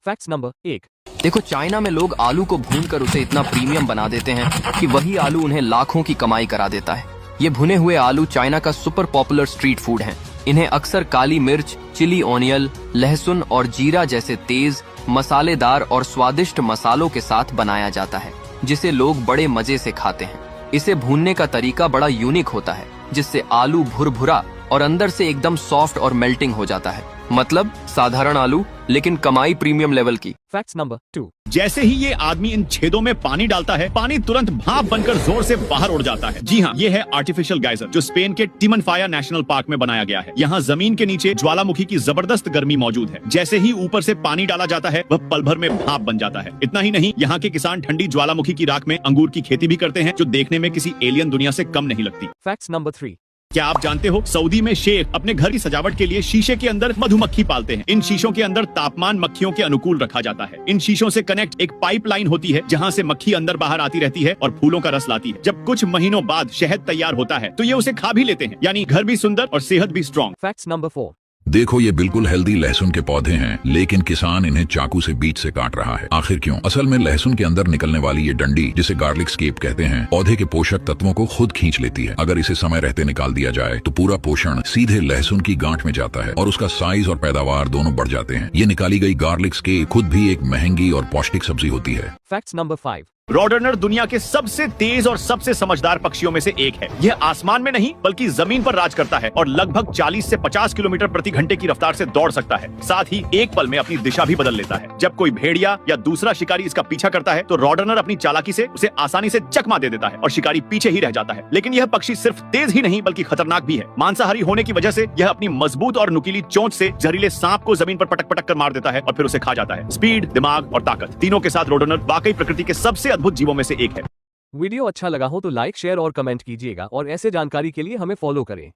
Facts number 1। देखो, China में लोग आलू को भूनकर उसे इतना प्रीमियम बना देते हैं कि वही आलू उन्हें लाखों की कमाई करा देता है। ये भुने हुए आलू चाइना का सुपर पॉपुलर स्ट्रीट फूड हैं। इन्हें अक्सर काली मिर्च, चिली ओनियन, लहसुन और जीरा जैसे तेज, मसालेदार और स्वादिष्ट मसालों के साथ बनाया जाता है, जिसे लोग बड़े मजे से खाते हैं। इसे भूनने का तरीका बड़ा यूनिक होता है, जिससे आलू भुरभुरा और अंदर से एकदम सॉफ्ट और मेल्टिंग हो जाता है। मतलब साधारण आलू, लेकिन कमाई प्रीमियम लेवल की। Facts number 2। जैसे ही ये आदमी इन छेदों में पानी डालता है, पानी तुरंत भाप बनकर जोर से बाहर उड़ जाता है। जी हाँ, ये है आर्टिफिशियल गैजर, जो स्पेन के टिमनफाया नेशनल पार्क में बनाया गया है। यहाँ जमीन के नीचे ज्वालामुखी की जबरदस्त गर्मी मौजूद है। जैसे ही ऊपर से पानी डाला जाता है, वह पल भर में भाप बन जाता है। इतना ही नहीं, यहाँ के किसान ठंडी ज्वालामुखी की राख में अंगूर की खेती भी करते हैं, जो देखने में किसी एलियन दुनिया से कम नहीं लगती। Facts number 3। क्या आप जानते हो, सऊदी में शेख अपने घर की सजावट के लिए शीशे के अंदर मधुमक्खी पालते हैं। इन शीशों के अंदर तापमान मक्खियों के अनुकूल रखा जाता है। इन शीशों से कनेक्ट एक पाइपलाइन होती है, जहां से मक्खी अंदर बाहर आती रहती है और फूलों का रस लाती है। जब कुछ महीनों बाद शहद तैयार होता है, तो ये उसे खा भी लेते हैं, यानी घर भी सुंदर और सेहत भी स्ट्रॉन्ग। Facts number 4। देखो, ये बिल्कुल हेल्दी लहसुन के पौधे हैं, लेकिन किसान इन्हें चाकू से बीच से काट रहा है। आखिर क्यों? असल में लहसुन के अंदर निकलने वाली ये डंडी, जिसे गार्लिक स्केप कहते हैं, पौधे के पोषक तत्वों को खुद खींच लेती है। अगर इसे समय रहते निकाल दिया जाए, तो पूरा पोषण सीधे लहसुन की गांठ में जाता है और उसका साइज और पैदावार दोनों बढ़ जाते हैं। ये निकाली गई गार्लिक स्केप खुद भी एक महंगी और पौष्टिक सब्जी होती है। Facts number 5। रॉडरनर दुनिया के सबसे तेज और सबसे समझदार पक्षियों में से एक है। यह आसमान में नहीं, बल्कि जमीन पर राज करता है और लगभग 40 से 50 किलोमीटर प्रति घंटे की रफ्तार से दौड़ सकता है। साथ ही एक पल में अपनी दिशा भी बदल लेता है। जब कोई भेड़िया या दूसरा शिकारी इसका पीछा करता है, तो रॉडरनर अपनी चालाकी से उसे आसानी से चकमा दे देता है और शिकारी पीछे ही रह जाता है। लेकिन यह पक्षी सिर्फ तेज ही नहीं, बल्कि खतरनाक भी है। मांसाहारी होने की वजह से यह अपनी मजबूत और नुकीली चोंच से जहरीले सांप को जमीन पर पटक पटक कर मार देता है और फिर उसे खा जाता है। स्पीड, दिमाग और ताकत, तीनों के साथ रॉडरनर वाकई प्रकृति के सबसे अद्भुत जीवों में से एक है। वीडियो अच्छा लगा हो तो लाइक, शेयर और कमेंट कीजिएगा और ऐसे जानकारी के लिए हमें फॉलो करें।